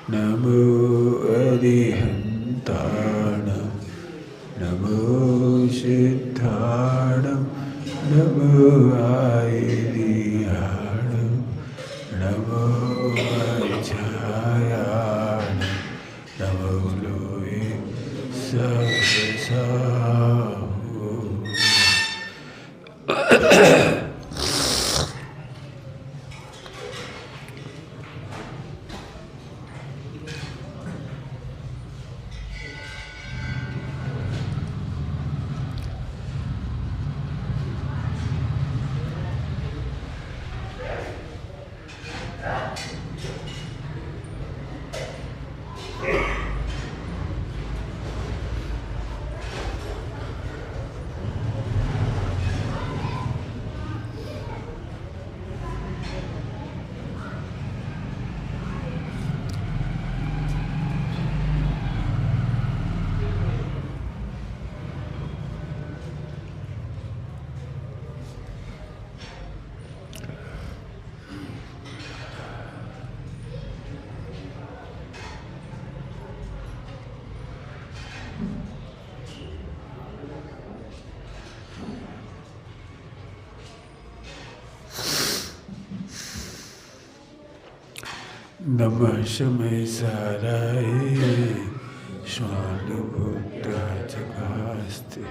नमो अरिहन्ताणं नमो सिद्धाणं नमो आयर्याणं नमो वज्रायाणं नमो लोये सहसाहो। नमः शमय साराय श्वानुभूताचकास्ते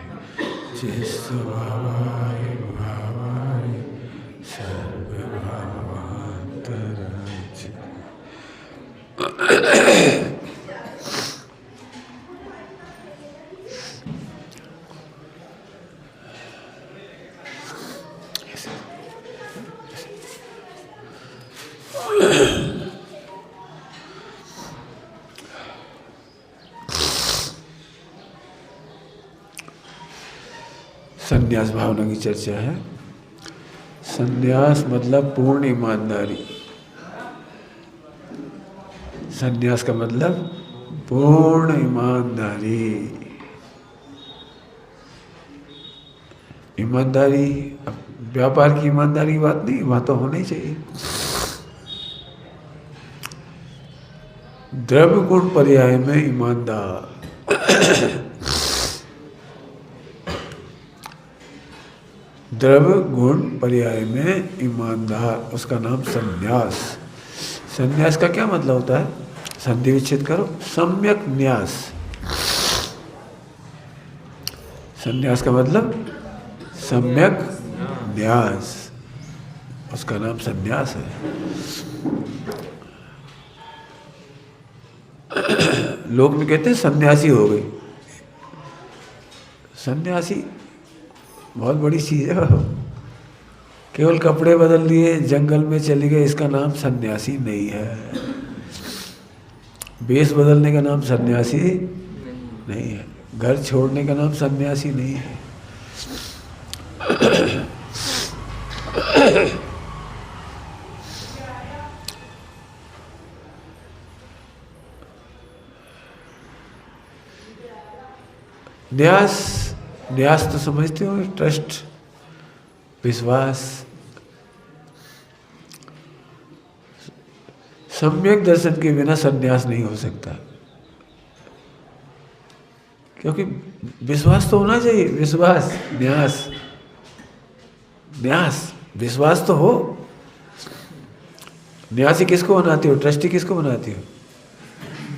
चिस्वभावाय भावाय सर्वभावान्तराय। संन्यास भावना की चर्चा है। संन्यास मतलब पूर्ण ईमानदारी। संन्यास का मतलब पूर्ण ईमानदारी। ईमानदारी व्यापार की ईमानदारी की बात नहीं, वहां तो होनी चाहिए। द्रव्य गुण पर्याय में ईमानदार। द्रव्य गुण पर्याय में ईमानदार, उसका नाम संन्यास। संन्यास का क्या मतलब होता है? संधि विच्छेद करो, सम्यक न्यास। संन्यास का मतलब सम्यक न्यास, उसका नाम संन्यास है। लोग में कहते हैं सन्यासी हो गई। सन्यासी बहुत बड़ी चीज है। केवल कपड़े बदल दिए, जंगल में चले गए, इसका नाम सन्यासी नहीं है। वेश बदलने का नाम सन्यासी नहीं है। घर छोड़ने का नाम सन्यासी नहीं है। न्यास, न्यास तो समझते हो, ट्रस्ट, विश्वास। सम्यक दर्शन के बिना संन्यास नहीं हो सकता, क्योंकि विश्वास तो होना चाहिए। विश्वास, न्यास, न्यास, विश्वास तो हो। न्यासी किसको बनाती हो? ट्रस्टी किसको बनाती हो?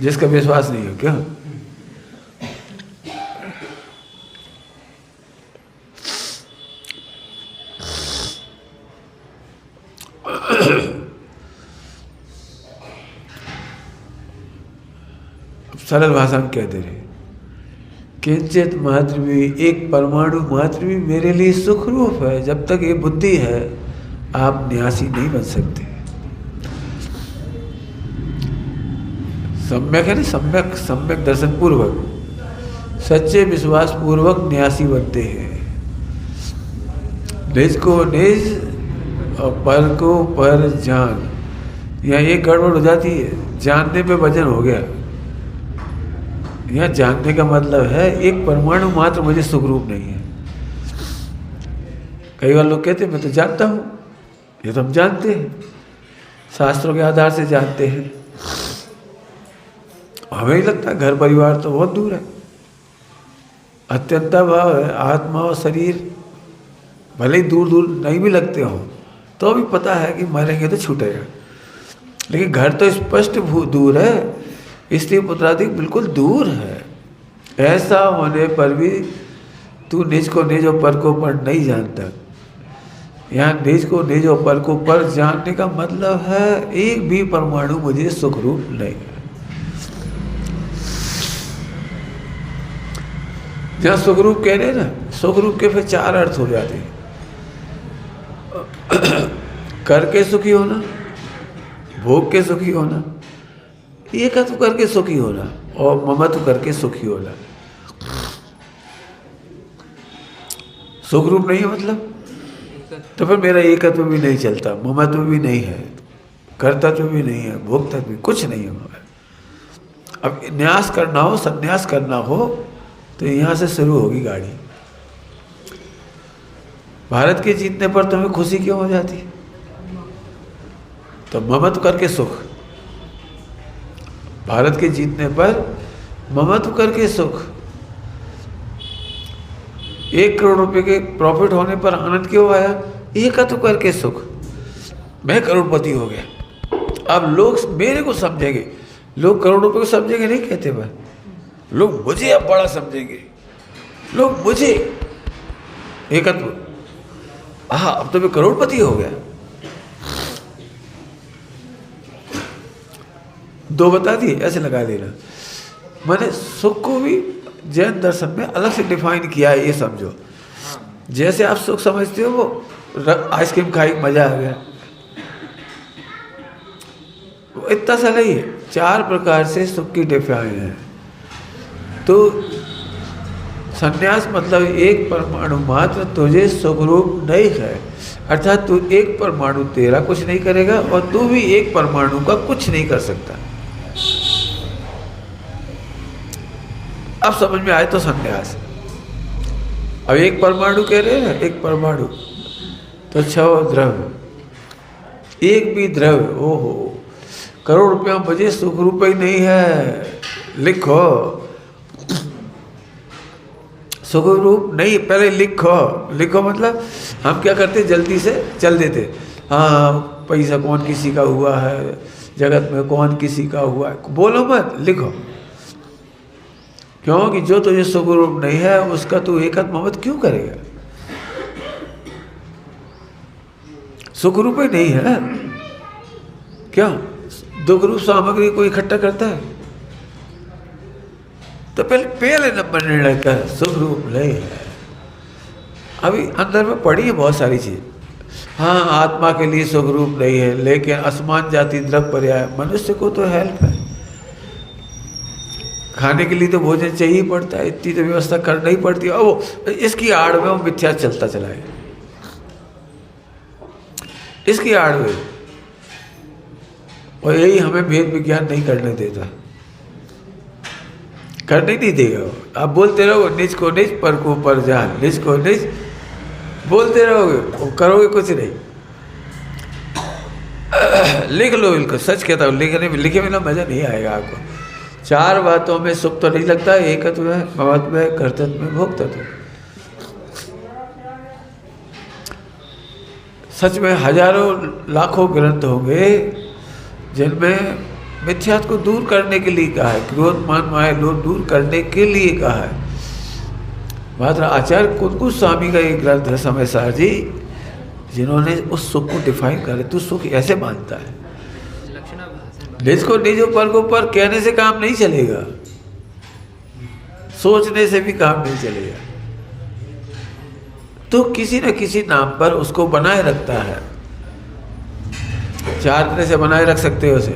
जिसका विश्वास नहीं हो। क्या सरल भाषा में कह दे रहे, किंचित मात्र भी, एक परमाणु मात्र भी मेरे लिए सुख रूप है। जब तक ये बुद्धि है, आप न्यासी नहीं बन सकते। सम्यक है ना, सम्यक, सम्यक दर्शन पूर्वक, सच्चे विश्वास पूर्वक न्यासी बनते हैं। निज को निज और पर को पर जान। यहाँ एक गड़बड़ हो जाती है, जानने पे वजन हो गया। यहाँ जानने का मतलब है एक परमाणु मात्र मुझे सुखरूप नहीं है। कई बार लोग कहते हैं मैं तो जानता हूँ, ये तो हम जानते हैं। शास्त्रों के आधार से जानते हैं। हमें ही लगता है घर परिवार तो बहुत दूर है, अत्यंत भाव है। आत्मा और शरीर भले ही दूर दूर नहीं भी लगते हो तो भी पता है कि मरेंगे तो छूटेगा, लेकिन घर तो स्पष्ट दूर है, स्त्री पुत्रादि बिल्कुल दूर है। ऐसा होने पर भी तू निज को निज और पर को पर नहीं जानता। यहाँ निज को निज और पर को पर जानने का मतलब है एक भी परमाणु मुझे सुख रूप नहीं है। जहाँ सुख रूप कह रहे ना, सुख रूप के फिर 4 अर्थ हो जाते हैं। करके सुखी होना, भोग के सुखी होना, एकत्व करके सुखी होना और ममत्व करके सुखी होना। सुख रूप नहीं है मतलब तो फिर मेरा एकत्व भी नहीं चलता, ममत्व भी नहीं है, कर्तव्य भी नहीं है, भोक्तत्व भी कुछ नहीं है। अब न्यास करना हो, संन्यास करना हो तो यहाँ से शुरू होगी गाड़ी। भारत के जीतने पर तुम्हें खुशी क्यों हो जाती? तो ममत्व करके सुख, भारत के जीतने पर ममत्व करके सुख। 1 करोड़ रुपए के प्रॉफिट होने पर आनंद क्यों आया? एकत्व करके सुख, मैं करोड़पति हो गया। अब लोग मेरे को समझेंगे, लोग करोड़ रुपए को समझेंगे नहीं कहते, पर लोग मुझे अब बड़ा समझेंगे, लोग मुझे एकत्व, हाँ अब तो मैं करोड़पति हो गया। 2 बता दिए, ऐसे लगा देना। मैंने सुख को भी जैन दर्शन में अलग से डिफाइन किया है, ये समझो। जैसे आप सुख समझते हो वो आइसक्रीम खाई मजा आ गया, वो इतना सा नहीं है। 4 प्रकार से सुख की डिफाइन है। तो संन्यास मतलब एक परमाणु मात्र तुझे सुख रूप नहीं है, अर्थात तू एक परमाणु तेरा कुछ नहीं करेगा और तू भी एक परमाणु का कुछ नहीं कर सकता। अब समझ में आए तो संन्यास। अब एक परमाणु कह रहे हैं ना, एक परमाणु तो 6 द्रव्य, एक भी द्रव्य, ओहो करोड़ रुपया मुझे सुख रूप ही नहीं है। लिखो सुख रूप नहीं, पहले लिखो। लिखो मतलब हम क्या करते, जल्दी से चल देते, हाँ पैसा कौन किसी का हुआ है, जगत में कौन किसी का हुआ है, बोलो मत, लिखो। क्योंकि जो तुझे सुख रूप नहीं है उसका तू एकत्व ममत्व क्यों करेगा? सुख रूप ही नहीं है, क्या दुख रूप सामग्री को इकट्ठा करता है? तो पहले नंबर निर्णय का सुख रूप नहीं है। अभी अंदर में पड़ी है बहुत सारी चीज। हाँ आत्मा के लिए सुख रूप नहीं है, लेकिन असमान जाति द्रव्य पर्याय, मनुष्य को तो हेल्प है, खाने के लिए तो भोजन चाहिए पड़ता है, इतनी तो व्यवस्था करना ही पड़ती है। वो इसकी आड़ में वो मिथ्या चलता चला है, इसकी आड़ में, और यही हमें भेद विज्ञान नहीं करने देता, करने नहीं देगा। आप बोलते रहोगे निज को निज पर को पर जान, निज को निज बोलते रहोगे, करोगे कुछ नहीं। लिख लो, बिल्कुल सच कहता हूँ, लिखने में लिखे बिना मजा नहीं आएगा आपको। 4 बातों में सुख तो नहीं लगता, एकत्व है, ममत्व है, कर्तव्य में, भोक्तत्व। सच में हजारों लाखों ग्रंथ होंगे जिनमें मिथ्यात्व को दूर करने के लिए कहा है, क्रोध मान माया लोभ दूर करने के लिए कहा है। मात्र आचार्य कुछ स्वामी का एक ग्रंथ है समय सार जी, जिन्होंने उस सुख को डिफाइन करे। तू सुख ऐसे मानता है, निज को निज पर को पर कहने से काम नहीं चलेगा, सोचने से भी काम नहीं चलेगा। तो किसी न किसी नाम पर उसको बनाए रखता है। 4 तरह से बनाए रख सकते हो उसे।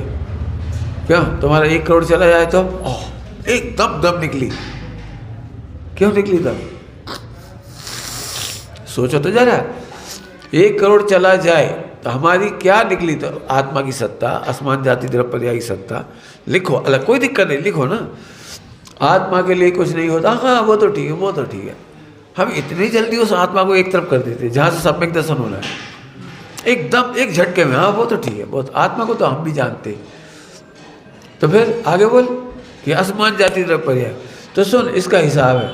क्यों? तुम्हारा 1 करोड़ चला जाए तो एकदम दम निकली, क्यों निकली दम? सोचो तो जरा, 1 करोड़ चला जाए तो हमारी क्या निकली? तो आत्मा की सत्ता, असमान जाति द्रव्य पर्याय की सत्ता। लिखो, अलग कोई दिक्कत नहीं, लिखो ना। आत्मा के लिए कुछ नहीं होता, हाँ वो तो ठीक है, वो तो ठीक है। हम इतनी जल्दी उस आत्मा को एक तरफ कर देते जहाँ से सम्यक दर्शन होना है। एकदम एक झटके में। हाँ वो तो ठीक है, बहुत आत्मा को तो हम भी जानते। तो फिर आगे बोल कि असमान जाति द्रव्य पर्याय। तो सुन, इसका हिसाब है,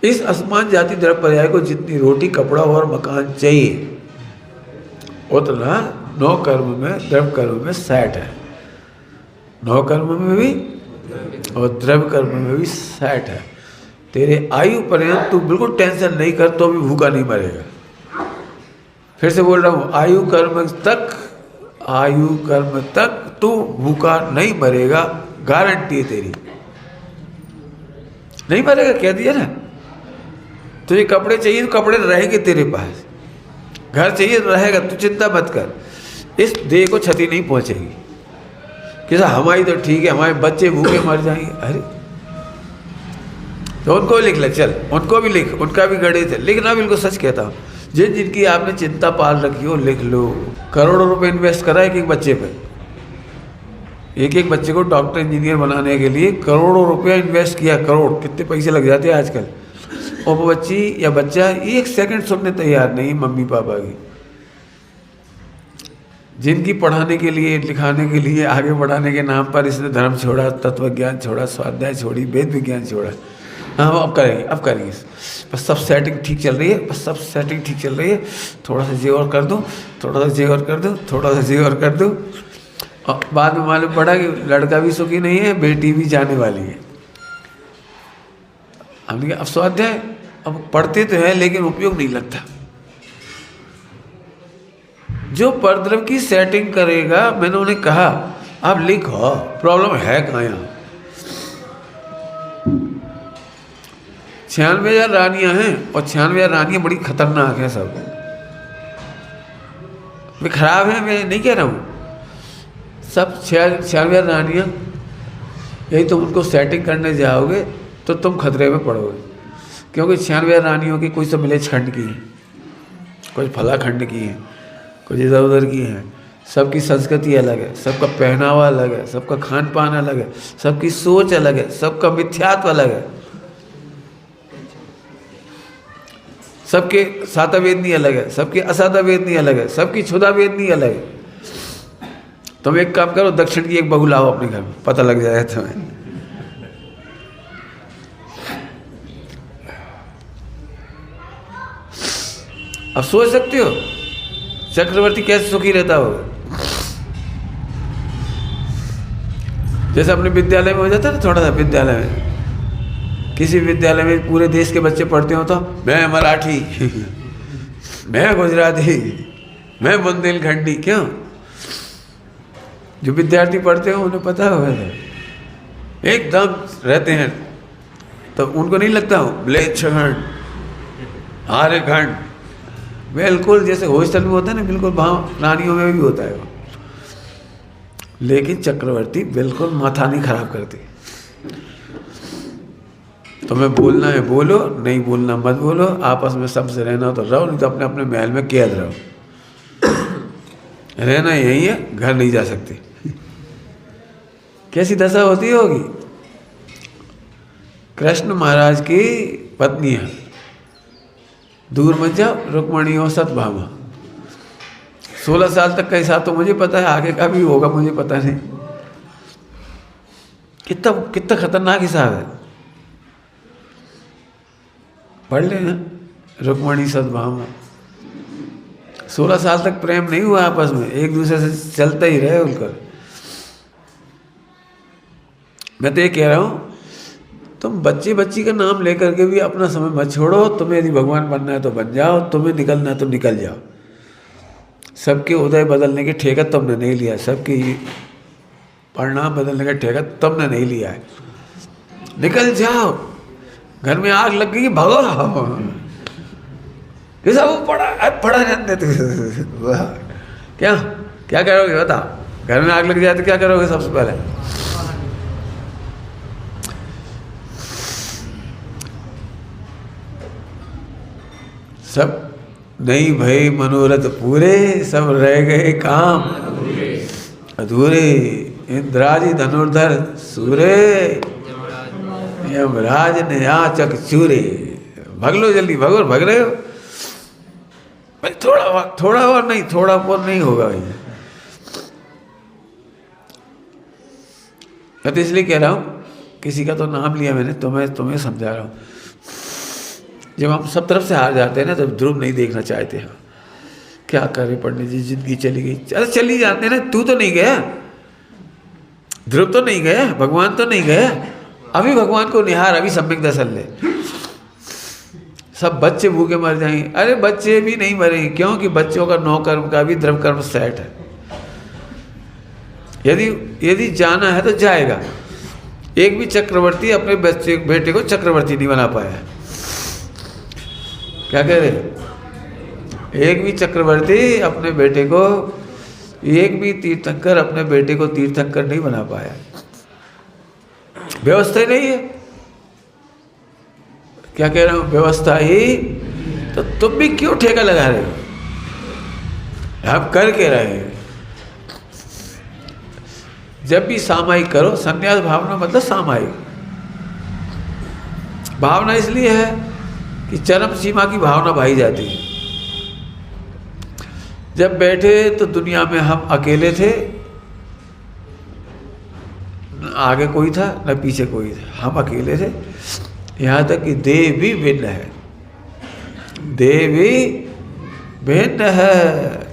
इस असमान जाति द्रव्य पर्याय को जितनी रोटी कपड़ा और मकान चाहिए उतना 9 कर्म में, द्रव्य कर्म में सेट है। 9 कर्म में भी और द्रव्य कर्म में भी सेट है। तेरे आयु पर्यंत तू बिल्कुल टेंशन नहीं कर तो भी भूखा नहीं मरेगा। फिर से बोल रहा हूँ, आयु कर्म तक तू भूखा नहीं मरेगा, गारंटी है तेरी, नहीं मरेगा, कह दिया ना। तुझे कपड़े चाहिए तो कपड़े रहेंगे तेरे पास, घर चाहिए तो रहेगा, तू चिंता मत कर। इस देह को क्षति नहीं पहुंचेगी। किसा हमारी तो ठीक है, हमारे बच्चे भूखे मर जाएंगे, अरे तो उनको लिख ले, चल उनको भी लिख, उनका भी गणित है, लिखना बिल्कुल सच कहता हूँ। जिनकी आपने चिंता पाल रखी हो लिख लो। करोड़ों रुपए इन्वेस्ट करा एक बच्चे पे, एक बच्चे को डॉक्टर इंजीनियर बनाने के लिए करोड़ों रुपया इन्वेस्ट किया, करोड़, कितने पैसे लग जाते हैं आजकल। और वो बच्ची या बच्चा 1 सेकंड सुनने तैयार नहीं मम्मी पापा की। जिनकी पढ़ाने के लिए, लिखाने के लिए, आगे बढ़ाने के नाम पर इसने धर्म छोड़ा, तत्व ज्ञान छोड़ा, स्वाध्याय छोड़ी, वेद विज्ञान छोड़ा। हाँ अब करेंगे, बस सब सेटिंग ठीक चल रही है, बस सब सेटिंग ठीक चल रही है, थोड़ा सा ये और कर दूँ, थोड़ा सा ये और कर दूँ, थोड़ा सा ये और कर दूँ। और बाद में मालूम पड़ा कि लड़का भी सुखी नहीं है, बेटी भी जाने वाली है। हमने कहा अब स्वाध्याय, अब पढ़ते तो हैं लेकिन उपयोग नहीं लगता। जो परद्रव की सेटिंग करेगा, मैंने उन्हें कहा आप लिखो प्रॉब्लम है कहाँ यहाँ। 96,000 रानियां हैं और 96,000 रानियां बड़ी खतरनाक हैं सब। वे खराब हैं, मैं नहीं कह रहा हूँ, सब 96,000 रानियां, यही तुम उनको सेटिंग करने जाओगे तो तुम खतरे में पड़ोगे। क्योंकि 96,000 रानियों की कोई सब मिलेज खंड की है, कुछ फला खंड की है, कुछ इधर उधर की हैं। सबकी संस्कृति अलग है, सबका पहनावा अलग है, सबका खान पान अलग है, सबकी सोच अलग है, सबका मिथ्यात्व अलग है, सबके साता वेदनी अलग है, सबकी असाता वेदनी अलग है, सबकी क्षुधा वेदनी अलग है। तुम एक काम करो, दक्षिण की एक बहू लाओ अपने घर में, पता लग जाएगा तुम्हें। अब सोच सकते हो चक्रवर्ती कैसे सुखी रहता होगा। जैसे अपने विद्यालय में हो जाता है ना, थोड़ा सा विद्यालय में, किसी विद्यालय में पूरे देश के बच्चे पढ़ते हो तो मैं मराठी मैं गुजराती, मैं बुंदेलखंडी। क्यों? जो विद्यार्थी पढ़ते हो उन्हें पता होगा, एकदम रहते हैं, तो उनको नहीं लगता हो ब्लेच्छखंड, आर्यखंड, बिल्कुल जैसे हॉस्टल में होता है ना, बिल्कुल वहाँ रानियों में भी होता है वो। लेकिन चक्रवर्ती बिल्कुल माथा नहीं खराब करती। तुम्हें बोलना है बोलो, नहीं बोलना मत बोलो, आपस में सबसे रहना तो रहो, नहीं तो अपने अपने महल में कैद रहो। रहना यही है, घर नहीं जा सकते। कैसी दशा होती होगी। कृष्ण महाराज की पत्नी है, दूर मत जाओ, रुक्मणी और सत्यभामा। 16 साल तक का हिसाब तो मुझे पता है, आगे का भी होगा मुझे पता नहीं। कितना खतरनाक हिसाब है, पढ़ लेना। रुक्मणी सत्यभामा 16 साल तक प्रेम नहीं हुआ आपस में, एक दूसरे से चलता ही रहे उनका। मैं तो ये कह रहा हूँ, तुम बच्ची का नाम लेकर के भी अपना समय मत छोड़ो। तुम्हें यदि भगवान बनना है तो बन जाओ, तुम्हें निकलना है तो निकल जाओ। सबके उदय बदलने की ठेका तुमने नहीं लिया, सबकी परिणाम बदलने का ठेका तुमने नहीं लिया है। निकल जाओ, घर में आग लग गई, भगो। कैसा वो पड़ा रहते क्या करोगे बताओ। घर में आग लग जाए तो क्या करोगे सबसे पहले? सब नहीं भई मनोरथ पूरे, सब रह गए काम अधूरे। इंद्राजी धनुर्धर सूरे, यमराज ने याचक चूरे। भग लो जल्दी, भगो, भग रहे हो। भाई थोड़ा और नहीं होगा भाई। मैं तो इसलिए कह रहा हूँ, किसी का तो नाम लिया मैंने, तुम्हें समझा रहा हूँ। जब हम सब तरफ से हार जाते हैं ना, तब ध्रुव नहीं देखना चाहते हैं। क्या करे पंडित जी, जिंदगी चली गई। अरे चली जाते ना, तू तो नहीं गया, ध्रुव तो नहीं गया, भगवान तो नहीं गया। अभी भगवान को निहार, अभी सम्यक दर्शन ले। सब बच्चे भूखे मर जाएंगे। अरे बच्चे भी नहीं मरेंगे, क्योंकि बच्चों का 9 कर्म का भी द्रव्य कर्म सेट है। यदि जाना है तो जाएगा। एक भी चक्रवर्ती अपने बेटे को चक्रवर्ती नहीं बना पाया। क्या कह रहे? एक भी चक्रवर्ती अपने बेटे को, एक भी तीर्थंकर अपने बेटे को तीर्थंकर नहीं बना पाया। व्यवस्था ही नहीं है। क्या कह रहा हूं? व्यवस्था ही। तो तुम भी क्यों ठेका लगा रहे हो? हम कर के रहे हैं। जब भी सामायिक करो, संन्यास भावना मतलब सामायिक भावना इसलिए है कि चरम सीमा की भावना भाई जाती है। जब बैठे तो दुनिया में हम अकेले थे, न आगे कोई था न पीछे कोई था, हम अकेले थे। यहाँ तक कि देह भी भिन्न है, देह भी भिन्न है।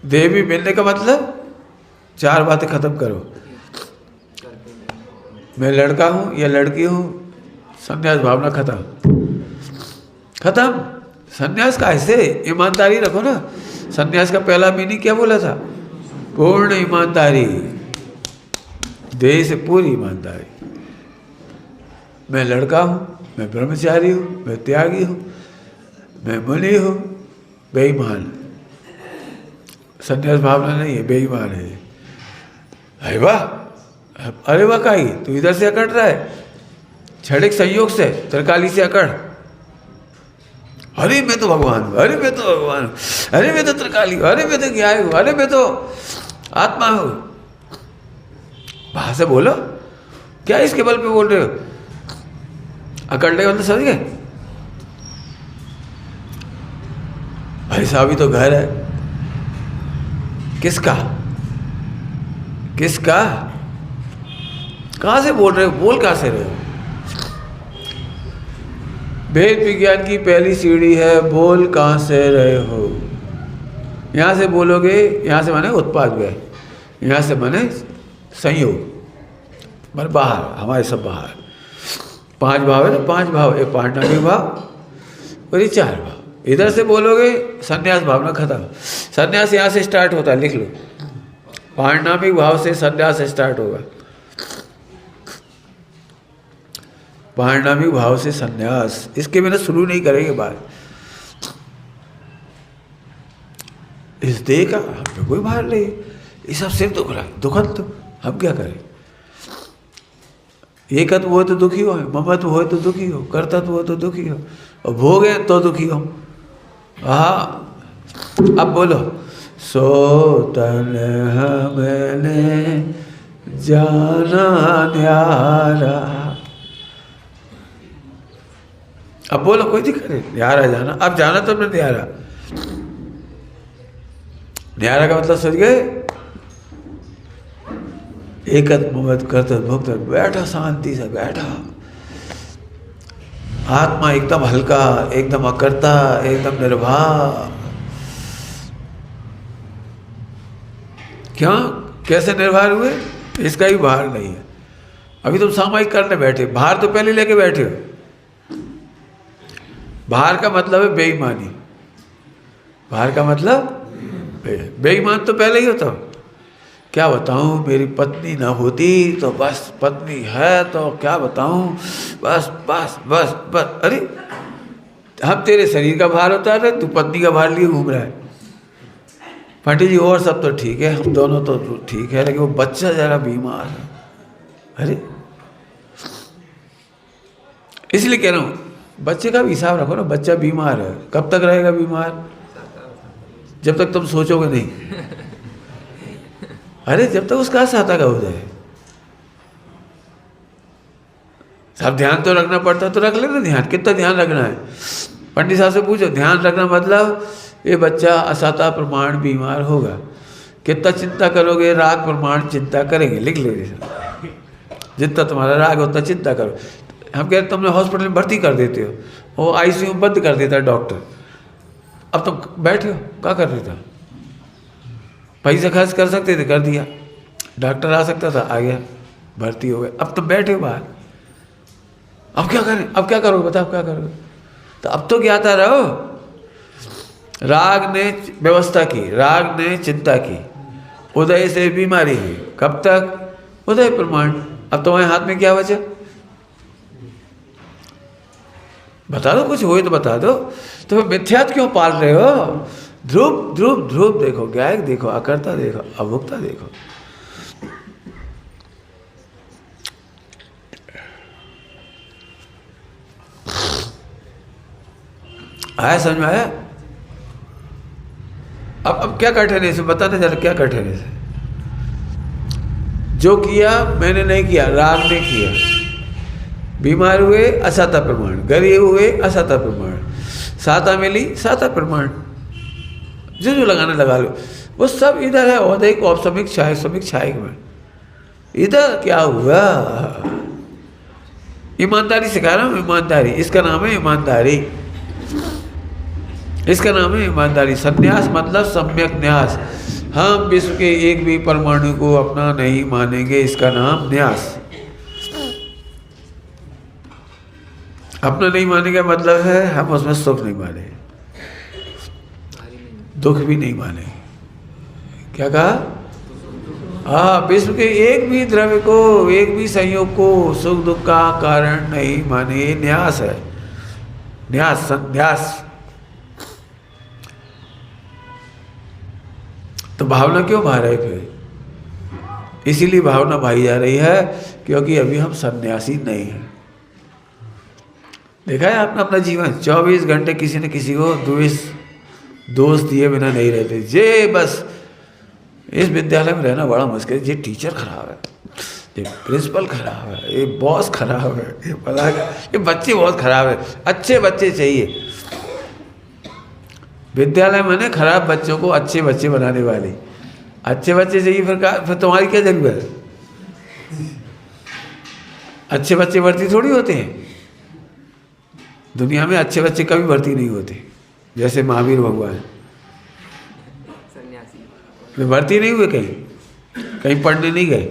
देह भी भिन्न का मतलब 4 बातें खत्म करो। मैं लड़का हूँ या लड़की हूँ, संन्यास भावना खत्म। संन्यास का ऐसे ईमानदारी रखो ना। संन्यास का पहला मीनिंग क्या बोला था? पूर्ण ईमानदारी, देह से पूरी ईमानदारी। मैं लड़का हूँ, मैं ब्रह्मचारी हूँ, मैं त्यागी हूँ, मैं मुनि हूँ, बेईमान। संन्यास भावना नहीं है, बेईमान है। अरे वाह काई, तू इधर से अकड़ रहा है, क्षणिक संयोग से, त्रिकाली से अकड़। अरे मैं तो भगवान हूँ, अरे मैं तो भगवान हूँ, अरे मैं तो त्रिकाली हूँ, अरे मैं तो ज्ञान हूँ, अरे मैं तो आत्मा हूँ। बाहर से बोलो, क्या इसके बल पे बोल रहे हो? अकड़ने का मतलब समझ गए? भाई साहब ही तो घर है। किसका? कहां से बोल रहे हो? बोल कहां से रहे हो? वेद विज्ञान की पहली सीढ़ी है, बोल कहां से रहे हो। यहां से बोलोगे, यहां से माने उत्पाद व्यय, यहां से माने संयोग, माने बाहर, हमारे सब बाहर। 5 भाव है ना, 5 भाव, एक पांडविक भाव और ये 4 भाव। इधर से बोलोगे संन्यास भावना खत्म। संन्यास यहाँ से स्टार्ट होता है, लिख लो। पारिणामिक भाव से संन्यास स्टार्ट होगा। पारिणामिक भाव से संन्यास, इसके बिना शुरू नहीं करेंगे बात। इस देह का हम पे कोई भार नहीं, ये सब सिर दुख रहा है, दुखत तो हम क्या करें? एकत्व हो तो दुखी हो, ममत्व हो तो दुखी हो, कर्तव्य हो तो दुखी हो, और भोग है तो दुखी हो। हाँ, अब बोलो। सो तन हमने जाना न्यारा। अब बोलो, कोई दिक्कत नहीं, न्यारा जाना। अब जाना तो हमने न्यारा। न्यारा का मतलब समझ गए? एकत्व ममत्व कर्तव्य भोग, बैठा शांति से, बैठा आत्मा एकदम हल्का, एकदम अकर्ता, एकदम निर्भर। क्यों? कैसे निर्भर हुए? इसका भी भार नहीं है। अभी तुम सामायिक करने बैठे, भार तो पहले लेके बैठे हो। भार का मतलब है बेईमानी। भार का मतलब बेईमान तो पहले ही होता। क्या बताऊं, मेरी पत्नी ना होती तो बस, पत्नी है तो क्या बताऊं, बस बस बस बस। अरे हम तेरे शरीर का भार होता है, तू पत्नी का भार लिए घूम रहा है। पंडित जी और सब तो ठीक है, हम दोनों तो ठीक है, लेकिन वो बच्चा जरा बीमार है। अरे इसलिए कह रहा हूं, बच्चे का भी हिसाब रखो ना। बच्चा बीमार है, कब तक रहेगा बीमार? जब तक तुम सोचोगे नहीं। अरे जब तक उसका साता का हो जाए। सब ध्यान तो रखना पड़ता है, तो रख लेना ध्यान। कितना ध्यान रखना है? पंडित साहब से पूछो, ध्यान रखना मतलब ये बच्चा असता प्रमाण बीमार होगा, कितना चिंता करोगे, राग प्रमाण चिंता करेंगे, लिख लीजिए, जितना तुम्हारा राग है उतना चिंता करो। हम कह रहे तुमने हॉस्पिटल में भर्ती कर देते हो, वो आईसीयू में बंद कर देता है डॉक्टर, अब तुम बैठे हो, क्या कर देता, पैसे खर्च कर सकते थे, कर दिया, डॉक्टर आ सकता था, आ गया, भर्ती हो गए, अब तुम बैठे हो बाहर, अब क्या करें, अब क्या करोगे, बताओ क्या करोगे। तो अब तो ज्ञाता रहो, राग ने व्यवस्था की, राग ने चिंता की, उदय से बीमारी हुई, कब तक, उदय प्रमाण। अब तुम्हारे हाथ में क्या बचा, बता दो, कुछ हो तो बता दो। तो फिर मिथ्यात क्यों पाल रहे हो, ध्रुव ध्रुव ध्रुव देखो, गायक देखो, अकर्ता देखो, अभोक्ता देखो। आया समझ में आया। अब क्या कठिन है इसे बताने जरा, क्या कठिन है इसे। जो किया मैंने नहीं किया, राग ने किया, बीमार हुए असता प्रमाण, गरीब हुए असता प्रमाण, साता मिली साता प्रमाण, जो लगाने लगा लो, वो सब इधर है, औदैक औपसमिक छायक समिक छायक में। इधर क्या हुआ, ईमानदारी सिखा रहा हूँ, ईमानदारी, इसका नाम है ईमानदारी, इसका नाम है ईमानदारी। संन्यास मतलब सम्यक न्यास, हम विश्व के एक भी परमाणु को अपना नहीं मानेंगे, इसका नाम न्यास। अपना नहीं मानेंगे मतलब है हम उसमें सुख नहीं माने, दुख भी नहीं माने। क्या कहा, हाँ, विश्व के एक भी द्रव्य को, एक भी संयोग को सुख दुख का कारण नहीं माने, ये न्यास है, न्यास, संन्यास। तो भावना क्यों भाग रही फिर, इसीलिए भावना भाई जा रही है क्योंकि अभी हम सन्यासी नहीं हैं। देखा है आपने अपना जीवन, 24 घंटे किसी न किसी को दोस्त दिए बिना नहीं रहते। जे बस इस विद्यालय में रहना बड़ा मुश्किल है, ये टीचर खराब है, ये प्रिंसिपल खराब है, ये बॉस खराब है, ये बच्चे बहुत खराब है, अच्छे बच्चे चाहिए। विद्यालय मैंने खराब बच्चों को अच्छे बच्चे बनाने वाली, अच्छे बच्चे चाहिए, फिर तुम्हारी क्या जरूरत है। अच्छे बच्चे भर्ती थोड़ी होते हैं दुनिया में, अच्छे बच्चे कभी भर्ती नहीं होते। जैसे महावीर भगवान सन्यासी भर्ती नहीं हुए, कहीं पढ़ने नहीं गए।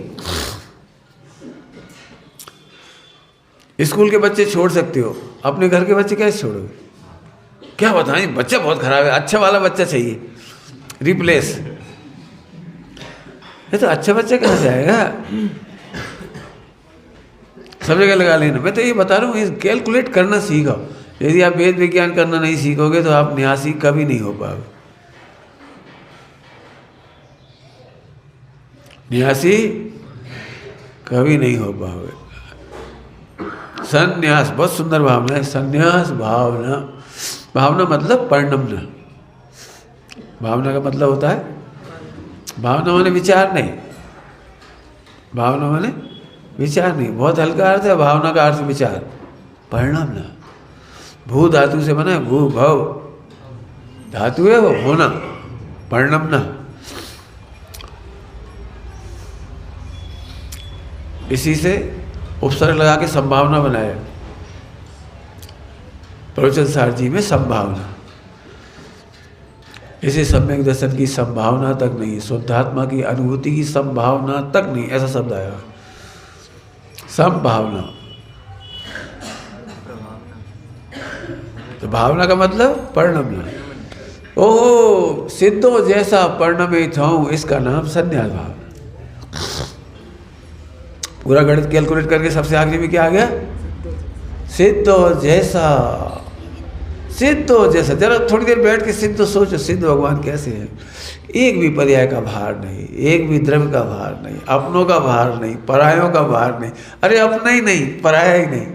स्कूल के बच्चे छोड़ सकते हो, अपने घर के बच्चे कैसे छोड़ोगे। क्या बताएं, बच्चा बहुत खराब है, अच्छा वाला बच्चा चाहिए, रिप्लेस। ये तो अच्छा बच्चा कहाँ जाएगा, सब जगह लगा लेना। मैं तो ये बता रहा हूँ, कैलकुलेट करना सीखो। यदि आप वेद विज्ञान करना नहीं सीखोगे तो आप न्यासी कभी नहीं हो पाओगे। न्यासी कभी नहीं हो पाओगे। संन्यास बहुत सुंदर भावना है, संन्यास भावना। भावना मतलब परिणमना। भावना का मतलब होता है, भावना माने विचार नहीं, भावना माने विचार नहीं, बहुत हल्का अर्थ है भावना का, अर्थ विचार। परिणमना भू धातु से बना है, भू भव धातु है वो, होना, परिणमना। इसी से उपसर्ग लगा के संभावना बनाया प्रवचन सार जी में, संभावना। इसे सम्यक दर्शन की संभावना तक नहीं, शुद्धात्मा की अनुभूति की संभावना तक नहीं, ऐसा शब्द आया, संभावना। तो भावना का मतलब परिणमना। ओह सिद्धो जैसा परिणमित हूं, इसका नाम संन्यास भावना। पूरा गणित कैलकुलेट करके सबसे आखिरी में क्या आ गया, सिद्धो जैसा। सिद्धो जैसा, जरा थोड़ी देर बैठ के सिद्ध सोचो, सिद्ध भगवान कैसे हैं। एक भी पर्याय का भार नहीं, एक भी द्रव्य का भार नहीं, अपनों का भार नहीं, परायों का भार नहीं। अरे अपना ही नहीं, पराया ही नहीं।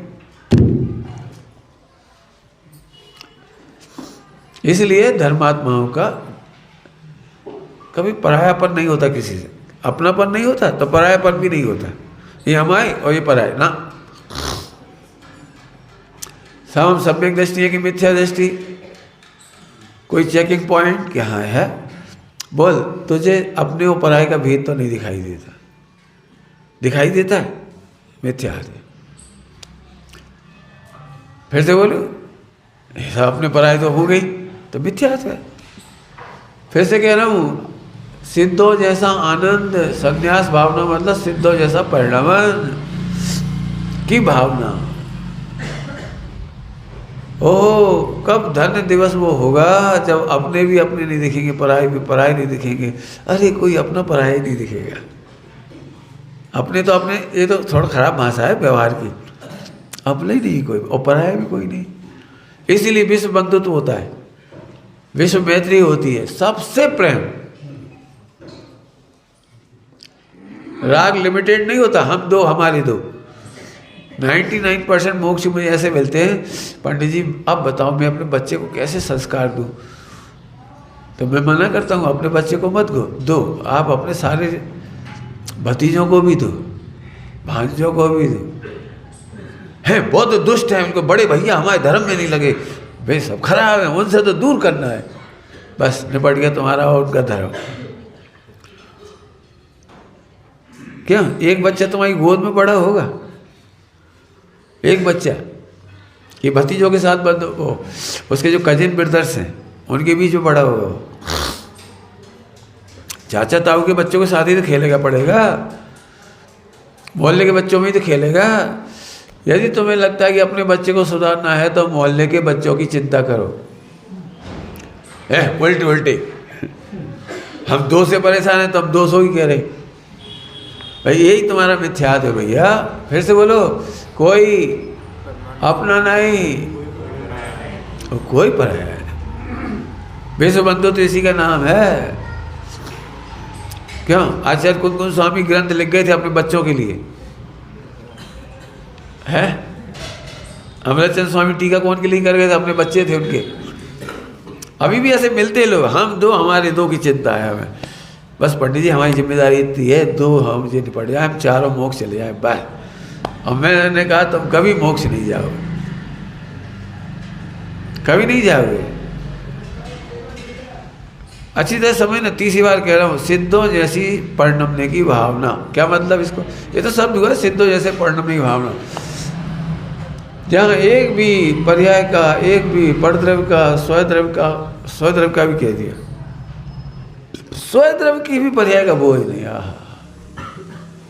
इसलिए धर्मात्माओं का कभी परायापन नहीं होता किसी से, अपनापन नहीं होता तो परायापन भी नहीं होता। ये हमारे और ये पराये ना। समम सम्यक दृष्टि है कि मिथ्या दृष्टि? कोई चेकिंग पॉइंट क्या है? बोल, तुझे अपने और पराये का भेद तो नहीं दिखाई देता? दिखाई देता है? मिथ्या है। फिर से बोलो, ऐसा अपने पराये तो हो गई तो मिथ्या है। फिर से कह रहा हूँ, सिद्धो जैसा आनंद संन्यास भावना मतलब सिद्धो जैसा परिणमन की भावना। ओ, कब धन्य दिवस वो होगा जब अपने भी अपने नहीं दिखेंगे, पराये भी पराये नहीं दिखेंगे। अरे कोई अपना पराये नहीं दिखेगा। अपने तो अपने, ये तो थोड़ा खराब भाषा है व्यवहार की। अपने ही नहीं कोई और पराया भी कोई नहीं। इसीलिए विश्व बंधुत्व होता है, विश्व मैत्री होती है, सबसे प्रेम। राग लिमिटेड नहीं होता, हम दो हमारे दो। 99% मोक्ष मुझे ऐसे मिलते हैं, पंडित जी अब बताओ मैं अपने बच्चे को कैसे संस्कार दूं? तो मैं मना करता हूँ, अपने बच्चे को मत दो, आप अपने सारे भतीजों को भी दो, भांजों को भी दो। है बहुत दुष्ट है, उनको बड़े भैया हमारे धर्म में नहीं लगे, वे सब खराब है, उनसे तो दूर करना है। बस निपट गया तुम्हारा और उनका धर्म। क्या एक बच्चा तुम्हारी गोद में बड़ा होगा? एक बच्चा ये भतीजों के साथ बंद हो, उसके जो कजिन ब्रदर्स हैं उनके बीच में बड़ा होगा। चाचा ताऊ के बच्चों के साथ ही तो खेलेगा पड़ेगा, मोहल्ले के बच्चों में ही तो खेलेगा। यदि तुम्हें लगता है कि अपने बच्चे को सुधारना है तो मोहल्ले के बच्चों की चिंता करो। उल्टे उल्टे हम 2 से परेशान हैं तो हम 200 ही कह रहे भाई, यही तुम्हारा मिथ्यात है भैया। फिर से बोलो, कोई अपना नहीं और कोई पराया है। विश्व बंधु तो इसी का नाम है। क्यों आचार्य कुंदकुंज स्वामी ग्रंथ लिख गए थे अपने बच्चों के लिए? है अमृतचंद स्वामी टीका कौन के लिए कर गए थे? अपने बच्चे थे उनके। अभी भी ऐसे मिलते लोग, हम दो हमारे दो की चिंता है हमें। बस पंडित जी हमारी जिम्मेदारी इतनी है, 2 हम मुझे निपट जाए, हम 4 मोक्ष चले जाए बाय। और मैंने कहा तुम कभी मोक्ष नहीं जाओगे, कभी नहीं जाओगे। अच्छी तरह समझ ना, तीसरी बार कह रहा हूँ, सिद्धों जैसी परिणमने की भावना। क्या मतलब इसको? ये तो शब्द हुआ, सिद्धों जैसे परिणमने की भावना। जहाँ एक भी पर्याय का, एक भी परद्रव्य का, स्वद्रव्य का भी कह दिया, स्वद्रव्य की भी पर्याय का बोझ नहीं।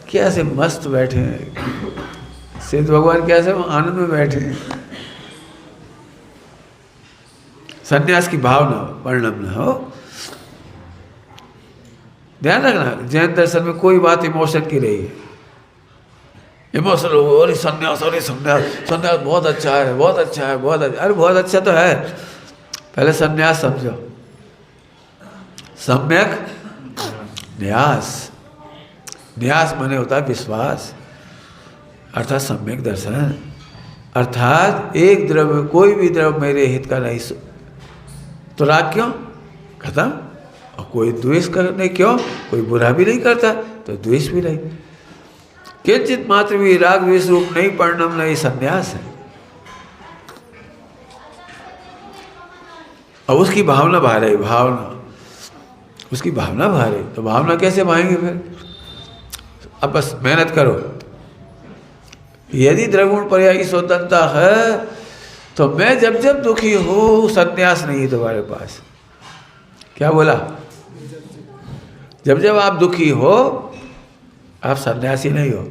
कैसे मस्त बैठे हैं सिद्ध भगवान, कैसे आनंद में बैठे हैं। संन्यास की भावना परिणमना हो। ध्यान रखना, जैन दर्शन में कोई बात इमोशन की रही है। इमोशनल हो, अरे संन्यास, अरे संन्यास, संन्यास बहुत अच्छा है, बहुत अच्छा है, बहुत अच्छा। अरे बहुत अच्छा तो है, पहले संन्यास समझो। सम्यक न्यास, न्यास माने होता है विश्वास, अर्थात सम्यक दर्शन। अर्थात एक द्रव्य, कोई भी द्रव्य मेरे हित का नहीं तो राग क्यों? खत्म। और कोई द्वेष करने क्यों? कोई बुरा भी नहीं करता तो द्वेष भी नहीं। किंचित मात्र भी राग द्वेष रूप नहीं परिणम नहीं, संन्यास है। अब उसकी भावना बाहर है, भावना उसकी भावना बाहर है, तो भावना कैसे भाएंगे फिर? अब बस मेहनत करो। यदि द्रगुण पर्यायी स्वतंत्रता है तो मैं जब जब दुखी हूं, संन्यास नहीं है तुम्हारे पास। क्या बोला? जब जब आप दुखी हो, आप सन्यासी नहीं हो।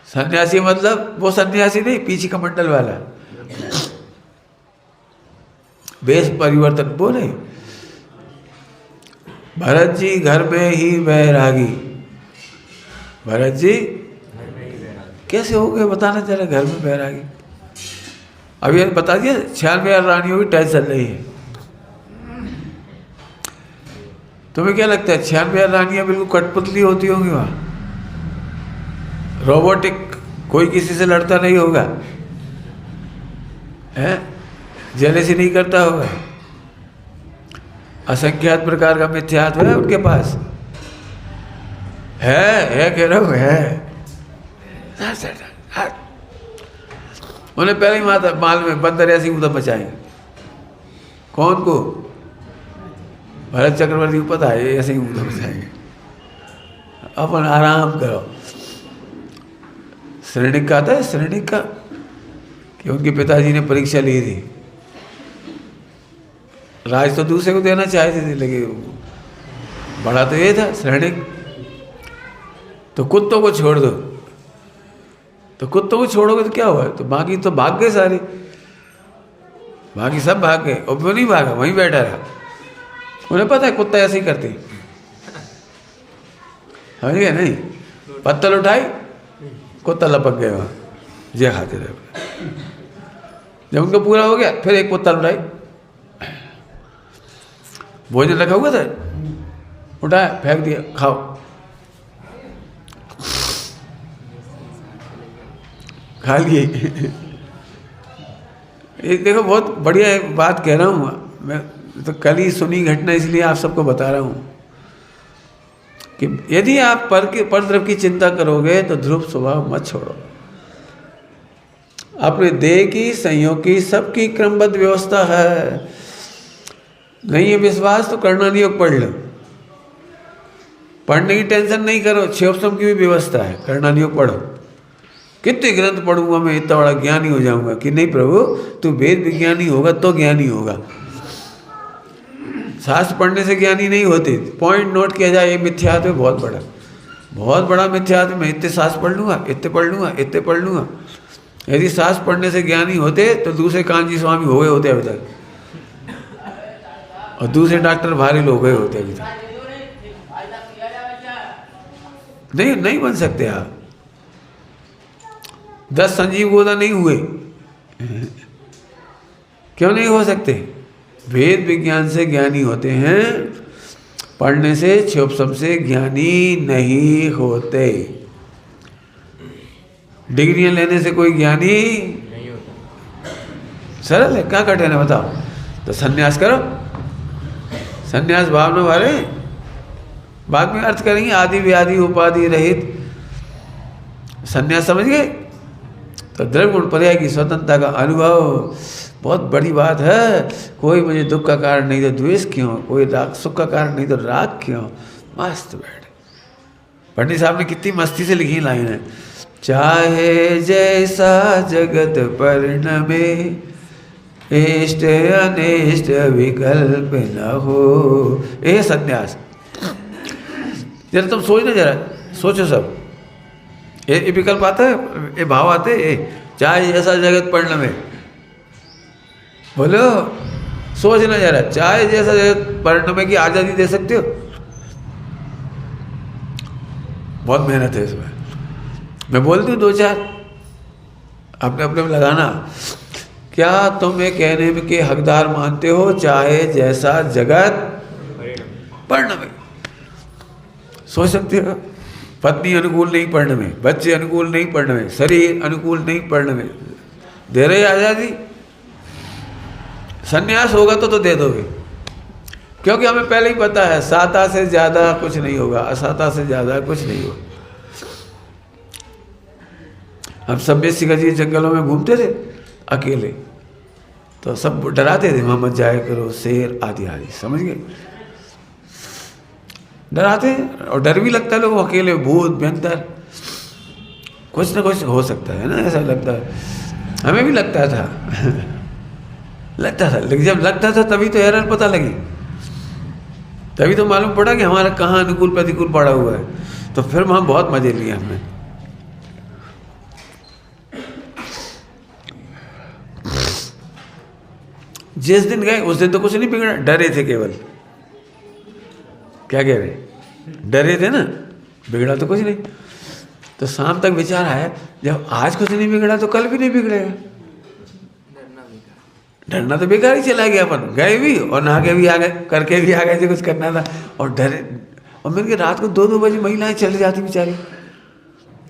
सन्यासी मतलब वो सन्यासी नहीं, पीछे कमंडल वाला वेश परिवर्तन, वो नहीं। भरत जी घर में ही बैरागी। भरत जी कैसे हो गए बताना जरा, घर में बैरागी? अभी बता दिया 96 रानियों की टेंशन चल रही है। तुम्हें क्या लगता है 96 रानियां बिल्कुल कठपुतली होती होंगी वहाँ? रोबोटिक, कोई किसी से लड़ता नहीं होगा, है जेलसी नहीं करता होगा। असंख्यात प्रकार का मिथ्यात्व है उनके पास। है कह रहा हूँ, है। उन्हें पहले ही माल में बंदर ऐसे ही उधम मचाएंगे। कौन को? भरत चक्रवर्ती को पता है ऐसे ही उधम मचाएंगे। अपन आराम करो। श्रेणिक का था, श्रेणिक का कि उनके पिताजी ने परीक्षा ली थी, राज तो दूसरे को देना चाहते थे, लेकिन बड़ा तो ये था श्रेणिक। तो कुत्तों को छोड़ दो, तो कुत्तों को छोड़ोगे तो क्या हुआ? तो बाकी तो भाग गए सारे, बाकी सब भाग गए, और वो नहीं भागा, वहीं बैठा रहा। उन्हें पता है कुत्ता ऐसे ही करते, समझ गए? नहीं, पत्तल उठाई, कुत्ता लपक गया वहाँ, जे खाते रहे। जब उनका पूरा हो गया फिर एक पत्तल उठाई, भोजन रखा हुआ था, उठाया फेंक दिया, खाओ। खा लिए। ये देखो बहुत बढ़िया बात कह रहा हूँ मैं, तो कल ही सुनी घटना, इसलिए आप सबको बता रहा हूँ कि यदि आप पर द्रव्य की चिंता करोगे तो ध्रुव स्वभाव मत छोड़ो। अपने देह की, संयोग की, सबकी क्रमबद्ध व्यवस्था है। नहीं है विश्वास तो करना योग पढ़ लो, पढ़ने की टेंशन नहीं करो। क्षयोपम की भी व्यवस्था है, करना योग पढ़ो। कितने ग्रंथ पढ़ूंगा मैं, इतना बड़ा ज्ञानी हो जाऊंगा? कि नहीं प्रभु, तू वेद विज्ञानी होगा तो ज्ञानी होगा, शास्त्र पढ़ने से ज्ञानी नहीं होते। पॉइंट नोट किया जाए, ये मिथ्यात्व है बहुत बड़ा मिथ्यात्व। मैं इतने शास्त्र पढ़ लूँगा, इतने पढ़ लूँगा, इतने पढ़ लूँगा। यदि शास्त्र पढ़ने से ज्ञानी होते तो दूसरे कांजी स्वामी हो गए होते अभी तक, और दूसरे डॉक्टर भारी लोग गए होते अभी तक। नहीं बन सकते आप। 10 संजीव गोदा नहीं हुए। क्यों नहीं हो सकते? वेद विज्ञान से ज्ञानी होते हैं, पढ़ने से, क्षयोपम से ज्ञानी नहीं होते। डिग्रियां लेने से कोई ज्ञानी नहीं होता। सरल है, क्या कठिन है बताओ? तो सन्यास करो, सन्यास भावना वाले बाद में अर्थ करेंगे, आदि व्याधि उपाधि रहित सन्यास, समझ गए? तो द्रव्य गुण पर्याय की स्वतंत्रता का अनुभव बहुत बड़ी बात है। कोई मुझे दुख का कारण नहीं तो द्वेष क्यों, कोई राग, सुख का कारण नहीं तो राग क्यों। मस्त बैठ। पंडित साहब ने कितनी मस्ती से लिखी लाइन है, चाहे जैसा जगत परिणमे, इष्ट अनिष्ट विकल्प न हो। ये सन्यास। जरा तुम सोचना, जरा सोचो सब। ये विकल्प आता है, ये भाव आते हैं, चाहे जैसा जगत परिणमे। बोलो, सोचना जरा, चाहे जैसा जगत परिणमे की आज़ादी दे सकते हो? बहुत मेहनत है इसमें। मैं बोलती हूँ 2-4 अपने अपने में लगाना। क्या तुम ये कहने में के हकदार मानते हो, चाहे जैसा जगत परिणमे? सोच सकते हो? पत्नी अनुकूल नहीं पढ़ने में, बच्चे अनुकूल नहीं पढ़ने में, शरीर अनुकूल नहीं पढ़ने में, दे रहे आज़ादी। सन्यास होगा तो दे दोगे, क्योंकि हमें पहले ही पता है साता से ज़्यादा कुछ नहीं होगा, असाता से ज़्यादा कुछ नहीं होगा। हम सब सिकजी जंगलों में घूमते थे अकेले, तो सब डराते थे, वहाँ मत जाया करो, शेर आदि आदि, समझ गए? डराते हैं, और डर भी लगता है लोगों को, अकेले भूत भयंकर कुछ ना कुछ हो सकता है ना, ऐसा लगता है। हमें भी लगता था लगता था, लेकिन जब लगता था तभी तो हैरान पता लगी, तभी तो मालूम पड़ा कि हमारा कहाँ अनुकूल प्रतिकूल पड़ा हुआ है। तो फिर वहाँ बहुत मजे लिए हमने। जिस दिन गए उस दिन तो कुछ नहीं बिगड़ा, डरे थे केवल। क्या कह रहे? डरे थे ना, बिगड़ा तो कुछ नहीं। तो शाम तक विचार आया, जब आज कुछ नहीं बिगड़ा तो कल भी नहीं बिगड़ेगा। डरना तो बेकार ही चला गया। अपन गए भी और नहा के भी आ गए, करके भी आ गए थे, कुछ करना था और डरे। और मेरे रात को 2-2 बजे महिलाएं चली जाती बेचारी,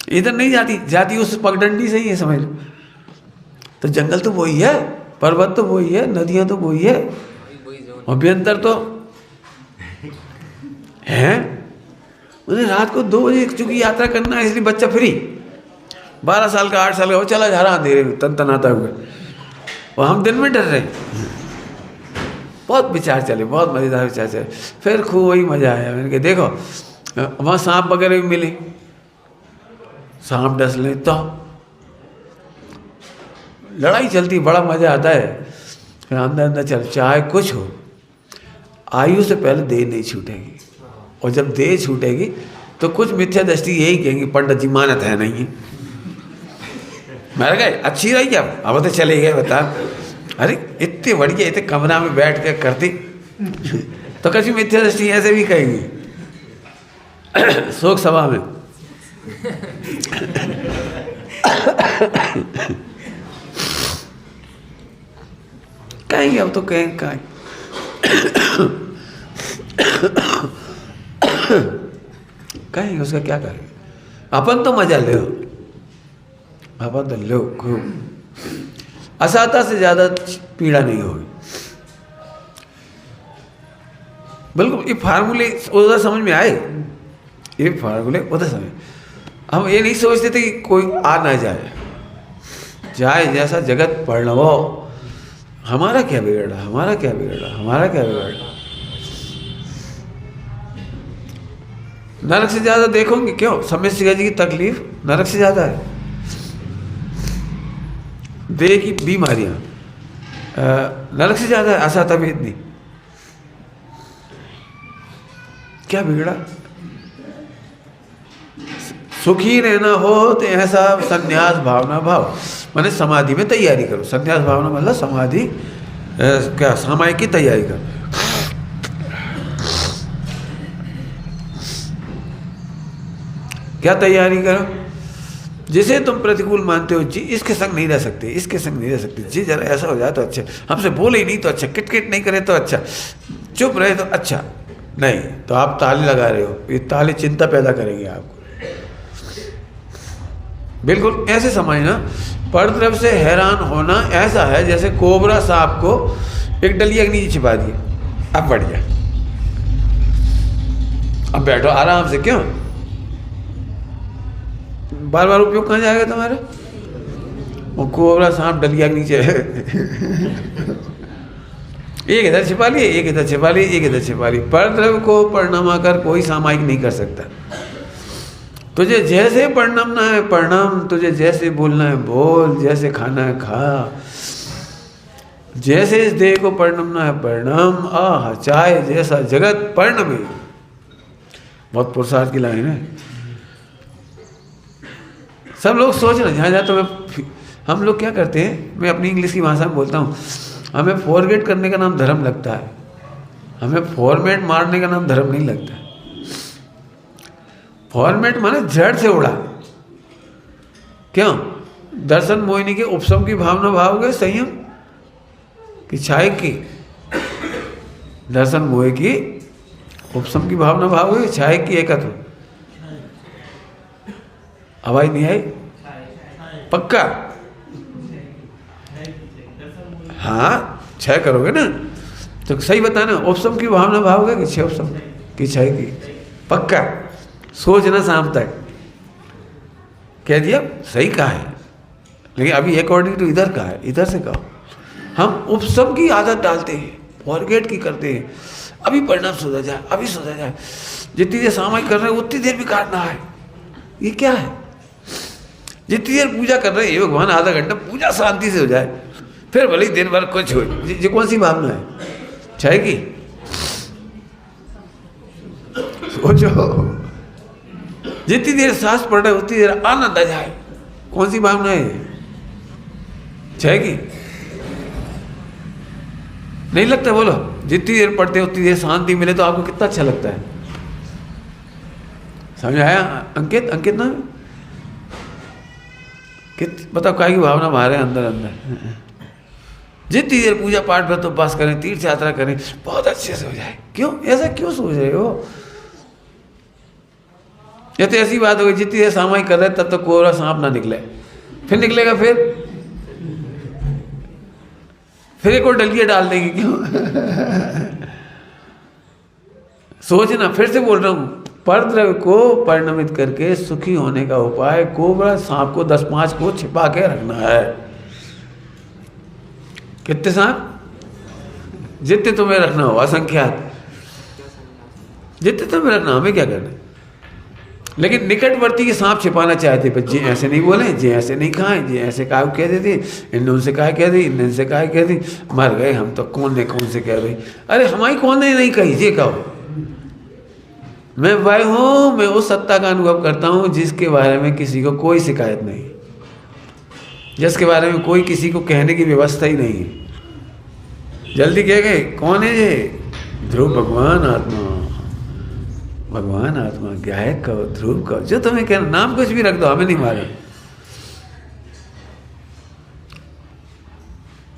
इधर नहीं जाती उस पगडंडी से ही है, समझ लो। तो जंगल तो वही है, पर्वत तो वही है, नदियाँ तो वही है, अभ्यंतर तो है। मुझे रात को 2 बजे चूंकि यात्रा करना है, इसलिए बच्चा फ्री, 12 साल का 8 साल का वो चला जा रहा अंधेरे में तन तनाता हुए, और हम दिन में डर रहे। बहुत विचार चले, बहुत मज़ेदार विचार चले। फिर खूब वही मज़ा आया। मैंने कहा देखो वहाँ सांप वगैरह भी मिले, सांप डस ले तो लड़ाई चलती, बड़ा मज़ा आता है। फिर अंदर अंदर चल, चाहे कुछ हो आयु से पहले देह नहीं छूटेगी, और जब देह छूटेगी तो कुछ मिथ्या दृष्टि यही कहेंगी पंडित जी मानत है नहीं, मर गए अच्छी रही क्या, अब तो चले गए बता। अरे इतने बढ़िया, इतने कमरा में बैठ के करती तो कभी मिथ्या दृष्टि ऐसे भी कहेंगी शोक सभा में। कहेंगे अब तो कहेंगे कहेंगे, उसका क्या करेंगे। अपन तो मजा ले, अपन तो लो खूब, असाता से ज्यादा पीड़ा नहीं होगी। बिल्कुल ये फार्मूले उधर समझ में आए, ये फार्मूले उधर समझ। हम ये नहीं सोचते थे कि कोई आ ना जाए, जाए जैसा जगत पढ़ो, हमारा क्या बिगड़ा, हमारा क्या बिगड़ा, हमारा क्या बिगड़ा। नरक से ज्यादा देखोगे क्यों, समस्या जी की तकलीफ नरक से ज्यादा है। देह की बीमारियां नरक से ज्यादा है, असाता भी इतनी। क्या बिगड़ा, सुखी रहना हो तो ऐसा संन्यास भावना भाव, माने समाधि में तैयारी करो। संन्यास भावना मतलब समाधि क्या सामायिक की तैयारी करो। क्या तैयारी करो, जिसे तुम प्रतिकूल मानते हो जी इसके संग नहीं रह सकते, इसके संग नहीं रह सकते जी, जरा ऐसा हो जाए तो अच्छा, हमसे बोले ही नहीं तो अच्छा, किटकिट नहीं करे तो अच्छा, चुप रहे तो अच्छा, नहीं तो आप ताले लगा रहे हो, ये ताले चिंता पैदा करेंगे आपको। बिल्कुल ऐसे समझना, पर तरफ से हैरान होना ऐसा है जैसे कोबरा सांप को एक डलिया के नीचे छिपा दिए, अब बढ़ जाए, अब बैठो आराम से, क्यों बार बार उपयोग कहाँ जाएगा तुम्हारा, वो कोबरा सांप डलिया के नीचे है। एक इधर छिपा लिए, एक इधर छिपा लिए, एक इधर छिपा लिए। परद्रव्य को परिणाम कर कोई सामायिक नहीं कर सकता। तुझे जैसे परिणामना है परिणाम, तुझे जैसे बोलना है बोल, जैसे खाना है खा, जैसे इस देह को परिणामना है परिणाम। आह चाहे जैसा जगत परिणमे, बहुत पुरुषार्थ की लाइन है। सब लोग सोच रहे जहाँ जहाँ तो हम लोग क्या करते हैं, मैं अपनी इंग्लिश की भाषा में बोलता हूँ, हमें फॉरगेट करने का नाम धर्म लगता है, हमें फॉर्मेट मारने का नाम धर्म नहीं लगता है। फॉर्मेट माने जड़ से उड़ा, क्यों दर्शन मोहिनी के उपशम की भावना भावोगे, संयम की छाए की, दर्शन मोह की उपशम की भावना भावोगे, छाए की एकत्व। आवाज नहीं आई, पक्का हाँ छय करोगे ना तो सही बताना, उपशम की भावना भावोगे कि छह उपशम की छय की, पक्का सोचना शाम तक। कह दिया सही कहा है, लेकिन अभी अकॉर्डिंग टू इधर का है, इधर से कहो। हम उपशम की आदत डालते हैं, फॉरगेट की करते हैं, अभी परिणाम सुधर जाए, अभी सुधर जाए, जितनी देर सामायिक कर रहे हैं उतनी देर भी काटना है। ये क्या है, जितनी देर पूजा कर रहे हैं भगवान आधा घंटा पूजा शांति से हो जाए, फिर भले ही दिन भर कुछ हो। ये कौन सी भावना है, छाए की सोचो। जितनी देर सांस पड़ रहा है उतनी देर आनंद आ जाए, कौन सी भावना है, छाए की नहीं लगता, बोलो जितनी देर पढ़ते उतनी देर शांति मिले तो आपको कितना अच्छा लगता है। समझ आया अंकित, अंकित ना बताओ काय की भावना हमारे अंदर अंदर। जितनी देर पूजा पाठ पर तो पास करें, तीर्थ यात्रा करें, बहुत अच्छे से हो जाए। क्यों ऐसा क्यों सोच रहे हो, ये तो ऐसी बात हो गई, जितनी देर सामायिक कर रहे तब तक कोबरा सांप ना निकले, फिर निकलेगा, फिर एक और डलिया डाल देंगे। क्यों सोचना, फिर से बोल रहा हूँ, परद्रव्य को परिणमित करके सुखी होने का उपाय कोबरा सांप को 10-5 को छिपा के रखना है। कितने सांप? जितने तुम्हें रखना हो, असंख्यात, जितने तुम्हें रखना, हमें क्या करना। लेकिन निकटवर्ती के सांप छिपाना चाहते, पर जी ऐसे नहीं बोले, जी ऐसे नहीं खाएं, जी ऐसे कहा कह देती, इनने उनसे कहा कह दी, इनने उनसे कहा कह दी, मर गए हम तो, कौन से कह रही। अरे हमारी कौन ने नहीं कही, ये कहो। मैं वह हूँ, मैं उस सत्ता का अनुभव करता हूँ जिसके बारे में किसी को कोई शिकायत नहीं, जिसके बारे में कोई किसी को कहने की व्यवस्था ही नहीं है। जल्दी कह गए, कौन है ये? ध्रुव भगवान आत्मा, भगवान आत्मा, गायक कहो, ध्रुव कहो, जो तुम्हें कहना, नाम कुछ भी रख दो, हमें नहीं मारे।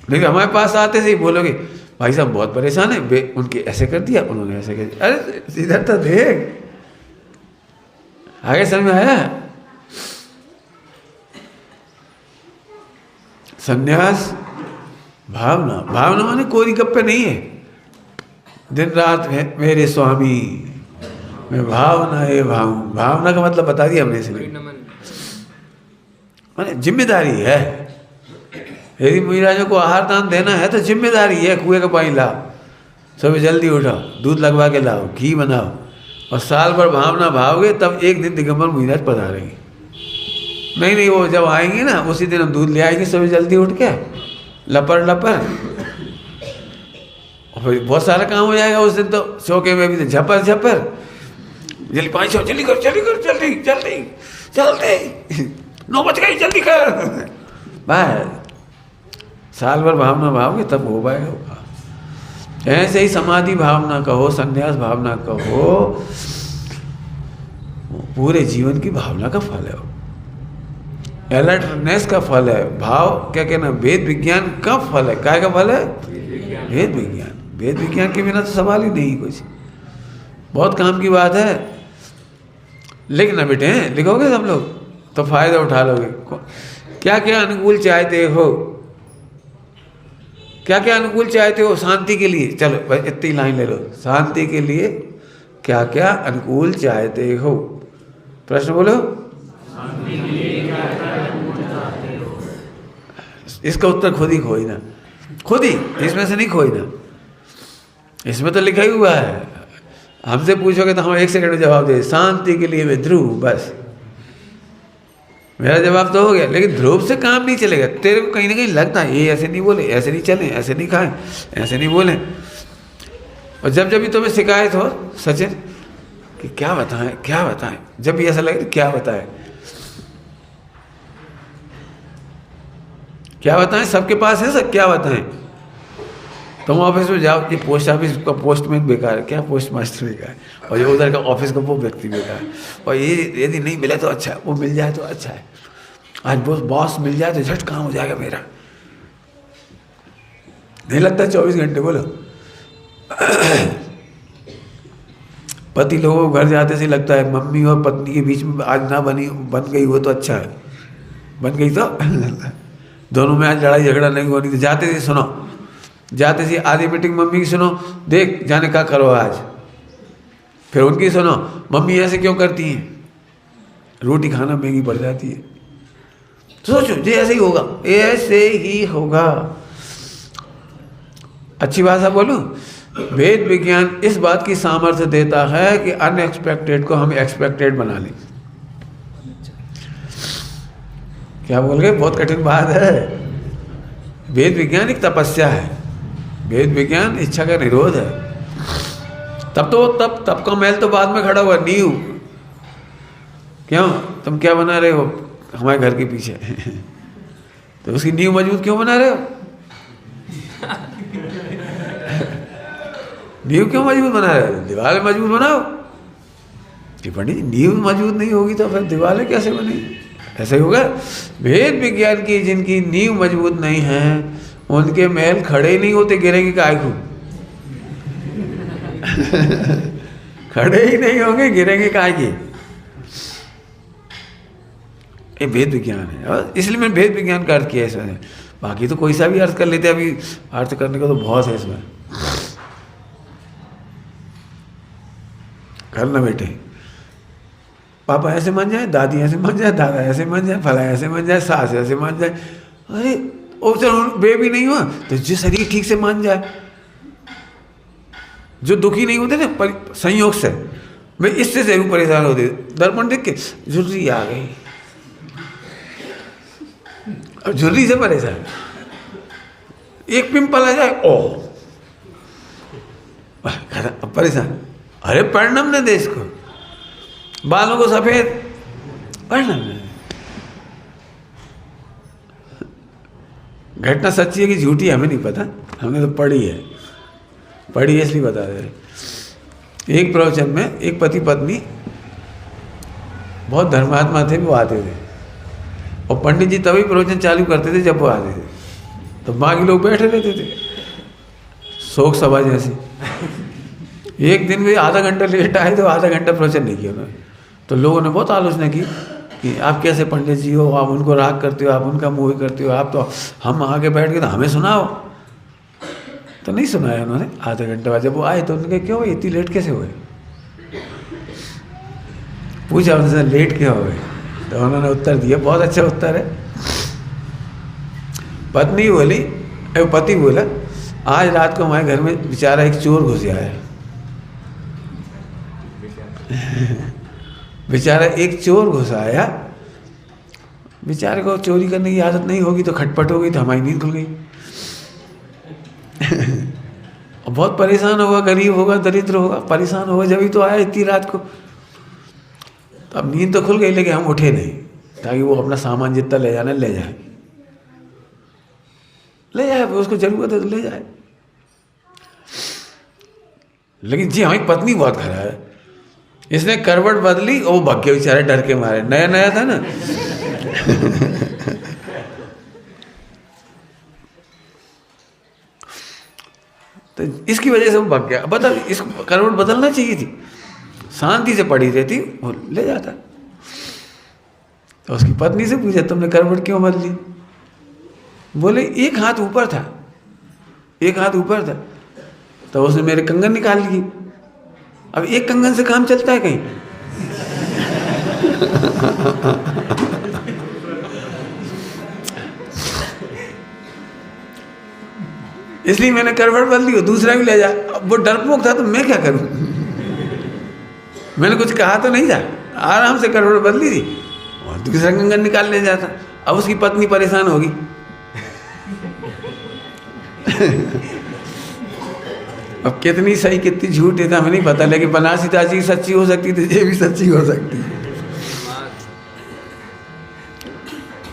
लेकिन हमारे पास आते से ही बोलोगे भाई साहब बहुत परेशान है, उनके ऐसे कर दिया, उन्होंने ऐसे कर दिया। अरे इधर तो देख, आगे समझ में आया? संन्यास भावना, भावना माने कोई गप्पे नहीं है। दिन रात मेरे स्वामी, मैं भावना है, भावना का मतलब बता दिया हमने इसलिए, माने जिम्मेदारी है। यदि महाराजों को आहार दान देना है तो जिम्मेदारी है। कुएं का पानी लाओ, सुबह जल्दी उठाओ, दूध लगवा के लाओ, घी बनाओ, और साल भर भावना भावोगे तब एक दिन दिगंबर महाराज पधारेंगे। नहीं वो जब आएंगे ना, उसी दिन हम दूध ले आएंगे सुबह जल्दी उठ के, लपर लपर, और फिर बहुत सारा काम हो जाएगा उस दिन। तो चौके में भी झपर झपर, जल्दी 5 जल्दी कर, जल्दी कर, जल्दी जल्दी जल्दी, 9 बज गई, जल्दी कर। बस साल भर भावना भावोगे तब हो पाएगा। ऐसे ही समाधि भावना कहो, संन्यास भावना कहो, पूरे जीवन की भावना का फल है, अलर्टनेस का फल है। भाव क्या कहना, वेद विज्ञान का फल है। क्या का फल है? वेद विज्ञान। वेद विज्ञान के बिना तो सवाल ही नहीं कुछ। बहुत काम की बात है। लिखना बेटे, लिखोगे सब लोग तो फायदा उठा लोगे। क्या क्या अनुकूल चाहते हो, क्या क्या अनुकूल चाहते हो शांति के लिए? चलो इतनी लाइन ले लो। शांति के लिए क्या क्या अनुकूल चाहते हो? प्रश्न बोलो। इसका उत्तर खुद ही खोई ना, खुद ही, इसमें से नहीं खोई ना, इसमें तो लिखा ही हुआ है। हमसे पूछोगे तो हम 1 सेकंड में जवाब दे, शांति के लिए मैं ध्रुव, बस मेरा जवाब तो हो गया। लेकिन ध्रुव से काम नहीं चलेगा। तेरे को कहीं ना कहीं लगता है ये ऐसे नहीं बोले, ऐसे नहीं चले, ऐसे नहीं खाएं, ऐसे नहीं बोले। और जब जब भी तुम्हें शिकायत हो सचिन कि क्या बताएं क्या बताएं, जब भी ऐसा लगे क्या बताएं क्या बताएं, सबके पास है सब, क्या बताएं। तुम ऑफिस में जाओ कि पोस्ट ऑफिस का पोस्टमैन बेकार है, क्या पोस्ट मास्टर बेकार है, और ये उधर का ऑफिस का वो व्यक्ति बेकार है, और ये यदि नहीं मिले तो अच्छा है, वो मिल जाए तो अच्छा है, आज बॉस मिल जाए तो झट काम हो जाएगा मेरा। नहीं लगता 24 घंटे? बोलो। पति लोगों को घर जाते से लगता है मम्मी और पत्नी के बीच में आज ना बन गई हो तो अच्छा है, बन गई तो दोनों में आज लड़ाई झगड़ा नहीं होनी। तो जाते थे सुनो, जाते थे आधी मीटिंग मम्मी की सुनो, देख जाने का करो आज, फिर उनकी सुनो, मम्मी ऐसे क्यों करती हैं, रोटी खाना महंगी पड़ जाती है। तो सोचो जी ऐसे ही होगा, ऐसे ही होगा। अच्छी भाषा बोलूं, वेद विज्ञान इस बात की सामर्थ्य देता है कि अनएक्सपेक्टेड को हम एक्सपेक्टेड बना लें। क्या बोल गए? बहुत कठिन बात है। वेद विज्ञान एक तपस्या है, वेद विज्ञान इच्छा का निरोध है। तब का महल तो बाद में खड़ा हुआ, नींव। क्यों? तुम क्या बना रहे हो हमारे घर के पीछे? तो उसकी नींव मजबूत क्यों बना रहे हो? नींव क्यों मजबूत बना रहे हो? दीवारें मजबूत बनाओ। कि पंडित जी नींव मजबूत नहीं होगी तो फिर दीवारें कैसे बनेगी? ऐसे होगा। वेद विज्ञान की जिनकी नींव मजबूत नहीं है उनके महल खड़े ही नहीं होते, गिरेंगे काय को? खड़े ही नहीं होंगे, गिरेंगे काय की? ये वेद विज्ञान है, और इसलिए मैं वेद विज्ञान का अर्थ किया इसमें। बाकी तो कोई सा भी अर्थ कर लेते, अभी अर्थ करने का तो बहुत है इसमें। करना बेटे, पापा ऐसे मान जाए, दादी ऐसे मान जाए, दादा ऐसे मान जाए, फला ऐसे मान जाए, सास ऐसे मान जाए। अरे ओ चलो बेबी नहीं हुआ तो जो शरीर ठीक से मान जाए, जो दुखी नहीं होते ना संयोग से, मैं इससे जरूर परेशान होते, दर्पण देख के झुर्री आ गई, अब झुर्री से परेशान, एक पिंपल आ जाए ओ परेशान। अरे परिणाम ने दे इसको, बालों को सफेद परिणाम ने। घटना सच्ची है कि झूठी हमें नहीं पता, हमने तो पढ़ी है इसलिए बता रहे। एक प्रवचन में एक पति पत्नी बहुत धर्मात्मा थे, वो आते थे और पंडित जी तभी प्रवचन चालू करते थे जब वो आते थे, तो बाकी लोग बैठे रहते थे शोक सभा जैसी। एक दिन भी आधा घंटा लेट आए तो आधा घंटा प्रवचन नहीं किया उन्होंने, तो लोगों ने बहुत आलोचना की कि आप कैसे पंडित जी हो, आप उनको राग करते हो, आप उनका मोह करते हो, आप तो हम आगे बैठ के तो हमें सुनाओ। तो नहीं सुनाया उन्होंने आधा घंटे बाद। जब वो आए तो उन्होंने कहा क्यों इतनी लेट कैसे हुए, पूछा उनसे लेट क्यों हुए, तो उन्होंने उत्तर दिया, बहुत अच्छा उत्तर है। पत्नी बोली, पति बोला आज रात को हमारे घर में बेचारा एक चोर घुस आया बेचारा एक चोर घुस आया, बेचारे को चोरी करने की आदत नहीं होगी तो खटपट हो गई तो हमारी नींद खुल गई और बहुत परेशान होगा, गरीब होगा, दरिद्र होगा, परेशान होगा, जब ही तो आया इतनी रात को। तो अब नींद तो खुल गई लेकिन हम उठे नहीं, ताकि वो अपना सामान जितना ले जाना ले जाए, उसको जरूरत है तो ले जाए। लेकिन जी हमारी पत्नी बहुत खराब है, इसने करवट बदली और वो भाग गया बेचारे डर के मारे, नया नया था ना तो इसकी वजह से वो भाग गया। बता इसको करवट बदलना चाहिए थी, शांति से पड़ी रहती और ले जाता। तो उसकी पत्नी से पूछा तुमने करवट क्यों बदली, बोले एक हाथ ऊपर था, एक हाथ ऊपर था, तो उसने मेरे कंगन निकाल लिए। अब एक कंगन से काम चलता है कहीं इसलिए मैंने करवट बदल दी, दूसरा भी ले जा। अब वो डरपोक था तो मैं क्या करूं मैंने कुछ कहा तो नहीं था, आराम से करवट बदली थी और दूसरा कंगन निकाल ले जाता। अब उसकी पत्नी परेशान होगी अब कितनी सही कितनी झूठ है हमें नहीं पता, लेकिन बनारसी ताजी सच्ची हो सकती थी, ये भी सच्ची हो सकती है।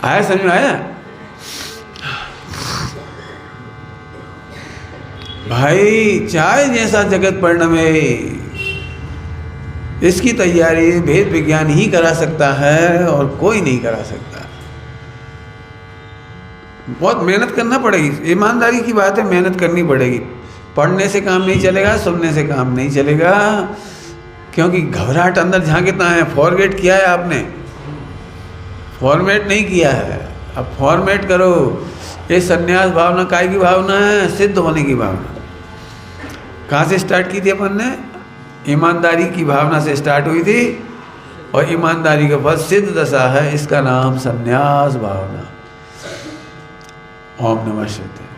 आया समझ में आया भाई, चाहे जैसा जगत परिणमे, इसकी तैयारी भेद विज्ञान ही करा सकता है और कोई नहीं करा सकता। बहुत मेहनत करना पड़ेगी, ईमानदारी की बात है, मेहनत करनी पड़ेगी। पढ़ने से काम नहीं चलेगा, सुनने से काम नहीं चलेगा, क्योंकि घबराहट अंदर झांकता है। फॉरगेट किया है आपने, फॉर्मेट नहीं किया है, अब फॉर्मेट करो। ये संन्यास भावना काय की भावना है, सिद्ध होने की भावना। कहाँ से स्टार्ट की थी अपन ने, ईमानदारी की भावना से स्टार्ट हुई थी, और ईमानदारी का फल सिद्ध दशा है, इसका नाम संन्यास भावना। ओम नमः शिवाय।